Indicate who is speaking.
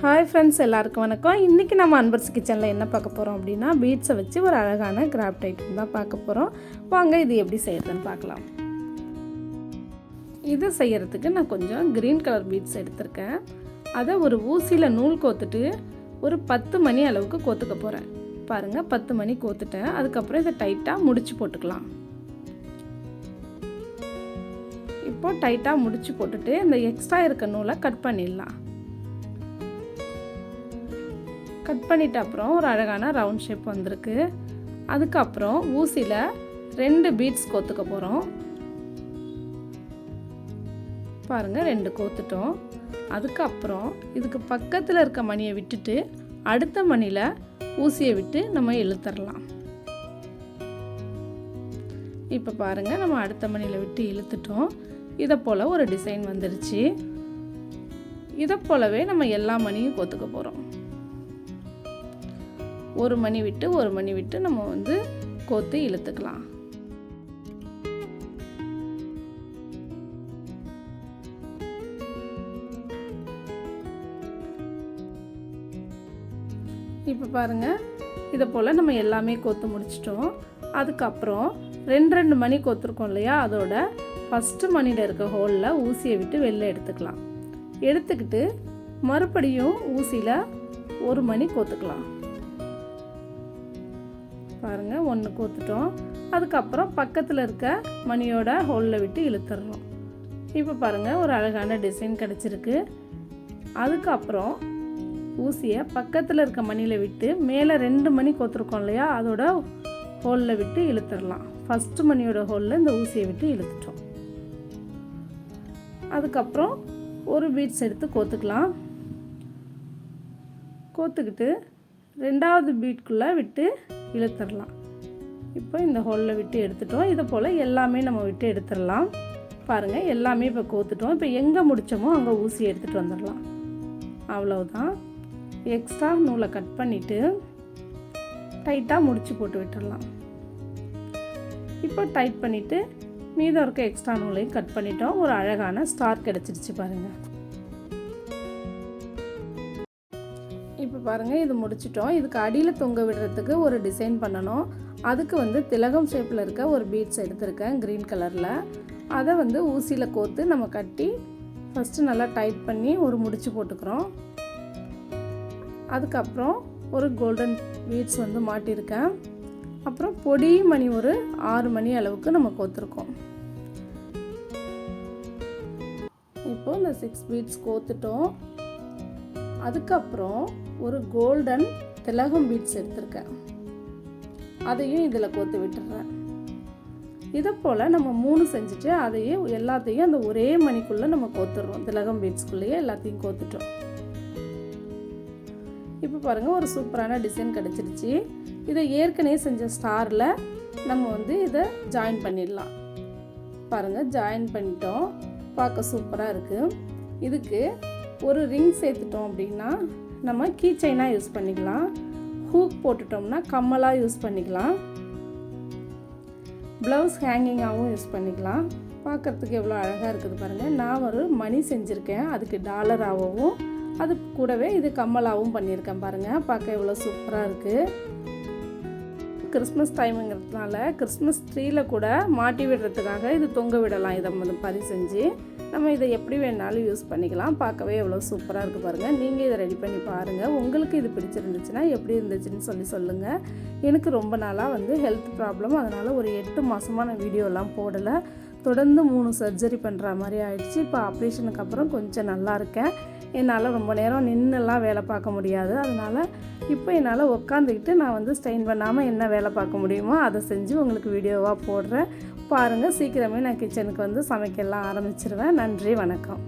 Speaker 1: Hi friends, எல்லாருக்கும் வணக்கம். இன்றைக்கி நம்ம அன்பர்ஸ் கிச்சனில் என்ன பார்க்க போகிறோம் அப்படின்னா, பீட்ஸை வச்சு ஒரு அழகான கிராஃப்ட் ஐட்டம் தான் பார்க்க போகிறோம். வாங்க இது எப்படி செய்யறதுன்னு பார்க்கலாம். இதை செய்கிறதுக்கு நான் கொஞ்சம் க்ரீன் கலர் பீட்ஸ் எடுத்திருக்கேன். அதை ஒரு ஊசியில் நூல் கோத்துட்டு ஒரு 10 மணி அளவுக்கு கோத்துக்க போகிறேன். பாருங்கள், 10 மணி கோத்துட்டேன். அதுக்கப்புறம் இதை டைட்டாக முடிச்சு போட்டுக்கலாம். இப்போது டைட்டாக முடிச்சு போட்டுட்டு இந்த எக்ஸ்ட்ரா இருக்க நூலை கட் பண்ணிடலாம். கட் பண்ணிட்ட அப்புறம் ஒரு அழகான ரவுண்ட் ஷேப் வந்திருக்கு. அதுக்கப்புறம் ஊசியில் 2 பீட்ஸ் கோத்துக்க போகிறோம். பாருங்கள், 2 கோத்துட்டோம். அதுக்கப்புறம் இதுக்கு பக்கத்தில் இருக்க மணியை விட்டுட்டு அடுத்த மணியில் ஊசியை விட்டு நம்ம இழுத்துடலாம். இப்போ பாருங்கள், நம்ம அடுத்த மணியில் விட்டு இழுத்துட்டோம். இதை போல் ஒரு டிசைன் வந்துருச்சு. இதை போலவே நம்ம எல்லா மணியும் கோத்துக்க போகிறோம். ஒரு மணி விட்டு நம்ம வந்து கோத்து இழுத்துக்கலாம். இப்போ பாருங்கள், இதை போல் நம்ம எல்லாமே கோத்து முடிச்சிட்டோம். அதுக்கப்புறம் 2 மணி கோத்துருக்கோம் இல்லையா, அதோட ஃபஸ்ட்டு மணியில் இருக்க ஹோலில் ஊசியை விட்டு வெளில எடுத்துக்கலாம். எடுத்துக்கிட்டு மறுபடியும் ஊசியில் 1 மணி கோத்துக்கலாம். பாருங்கள், 1 கோத்துட்டோம். அதுக்கப்புறம் பக்கத்தில் இருக்க மணியோட ஹோலில் விட்டு இழுத்துடுறோம். இப்போ பாருங்கள், ஒரு அழகான டிசைன் கிடச்சிருக்கு. அதுக்கப்புறம் ஊசியை பக்கத்தில் இருக்க மணியில் விட்டு மேலே 2 மணி கோத்துருக்கோம் இல்லையா, அதோட ஹோலில் விட்டு இழுத்துடலாம். ஃபஸ்ட்டு மணியோட ஹோலில் இந்த ஊசியை விட்டு இழுத்துட்டோம். அதுக்கப்புறம் ஒரு பீட்ஸ் எடுத்து கோத்துக்கலாம். கோத்துக்கிட்டு 2வது பீட்குள்ளே விட்டு இழுத்துடலாம். இப்போ இந்த ஹோலில் விட்டு எடுத்துட்டோம். இதை போல் எல்லாமே நம்ம விட்டு எடுத்துடலாம். பாருங்கள், எல்லாமே இப்போ கோத்துட்டோம். இப்போ எங்கே முடித்தோமோ அங்கே ஊசியை எடுத்துகிட்டு வந்துடலாம். அவ்வளவுதான். எக்ஸ்ட்ரா நூலை கட் பண்ணிவிட்டு டைட்டாக முடிச்சு போட்டு விட்டுடலாம். இப்போ டைட் பண்ணிவிட்டு மீதம் இருக்க எக்ஸ்ட்ரா நூலையும் கட் பண்ணிட்டோம். ஒரு அழகான ஸ்டார் கிடச்சிருச்சு பாருங்கள். இப்போ பாருங்கள், இது முடிச்சிட்டோம். இதுக்கு அடியில் தொங்க விடுறதுக்கு ஒரு டிசைன் பண்ணணும். அதுக்கு வந்து திலகம் ஷேப்பில் இருக்க ஒரு பீட்ஸ் எடுத்திருக்கேன் க்ரீன் கலரில். அதை வந்து ஊசியில் கோத்து நம்ம கட்டி ஃபஸ்ட்டு நல்லா டைட் பண்ணி ஒரு முடிச்சு போட்டுக்கிறோம். அதுக்கப்புறம் ஒரு கோல்டன் பீட்ஸ் வந்து மாட்டியிருக்கேன். அப்புறம் பொடி மணி ஒரு 6 மணி அளவுக்கு நம்ம கோத்துருக்கோம். இப்போது இந்த 6 பீட்ஸ் கோத்துட்டோம். அதுக்கப்புறம் ஒரு கோல்டன் திலகம் பீட்ஸ் எடுத்திருக்கேன். அதையும் இதில் கோத்து விட்டுறேன். இதை போல் நம்ம 3 செஞ்சுட்டு அதையும் எல்லாத்தையும் அந்த ஒரே மணிக்குள்ளே நம்ம கோத்துடுறோம். திலகம் பீட்ஸ்குள்ளேயே எல்லாத்தையும் கோத்துட்டோம். இப்போ பாருங்கள், ஒரு சூப்பரான டிசைன் கிடச்சிருச்சு. இதை ஏற்கனவே செஞ்ச ஸ்டாரில் நம்ம வந்து இதை ஜாயின் பண்ணிடலாம். பாருங்கள், ஜாயின் பண்ணிட்டோம். பார்க்க சூப்பராக இருக்குது. இதுக்கு ஒரு ரிங் சேர்த்துட்டோம் அப்படின்னா நம்ம கீ செயினாக யூஸ் பண்ணிக்கலாம். ஹூக் போட்டுட்டோம்னா கம்மலாக யூஸ் பண்ணிக்கலாம். ப்ளவுஸ் ஹேங்கிங்காகவும் யூஸ் பண்ணிக்கலாம். பார்க்குறதுக்கு எவ்வளோ அழகாக இருக்குது பாருங்கள். நான் ஒரு மணி செஞ்சுருக்கேன். அதுக்கு டாலராகவும் அது கூடவே இது கம்மலாகவும் பண்ணியிருக்கேன். பாருங்கள், பார்க்க எவ்வளோ சூப்பராக இருக்குது. கிறிஸ்மஸ் டைமுங்கிறதுனால கிறிஸ்மஸ் ட்ரீயில் கூட மாட்டி விடுறதுக்காக இது தொங்க விடலாம். இதை மாதிரி செஞ்சு நம்ம இதை எப்படி வேணாலும் யூஸ் பண்ணிக்கலாம். பார்க்கவே எவ்வளோ சூப்பராக இருக்குது பாருங்கள். நீங்கள் இதை ரெடி பண்ணி பாருங்கள். உங்களுக்கு இது பிடிச்சிருந்துச்சுன்னா எப்படி இருந்துச்சுன்னு சொல்லுங்கள். எனக்கு ரொம்ப நாளாக வந்து ஹெல்த் ப்ராப்ளம், அதனால் ஒரு 8 மாதமாக நான் வீடியோலாம் போடலை. தொடர்ந்து 3 சர்ஜரி பண்ணுற மாதிரி ஆயிடுச்சு. இப்போ ஆப்ரேஷனுக்கு அப்புறம் கொஞ்சம் நல்லா இருக்கேன். என்னால் ரொம்ப நேரம் நின்றுலாம் வேலை பார்க்க முடியாது. அதனால் இப்போ என்னால் உட்காந்துக்கிட்டு நான் வந்து ஸ்ட்ரெயின் பண்ணாமல் என்ன வேலை பார்க்க முடியுமோ அதை செஞ்சு உங்களுக்கு வீடியோவாக போடுறேன். பாருங்கள், சீக்கிரமே நான் கிச்சனுக்கு வந்து சமைக்கலாம் ஆரம்பிச்சிருவேன். நன்றி, வணக்கம்.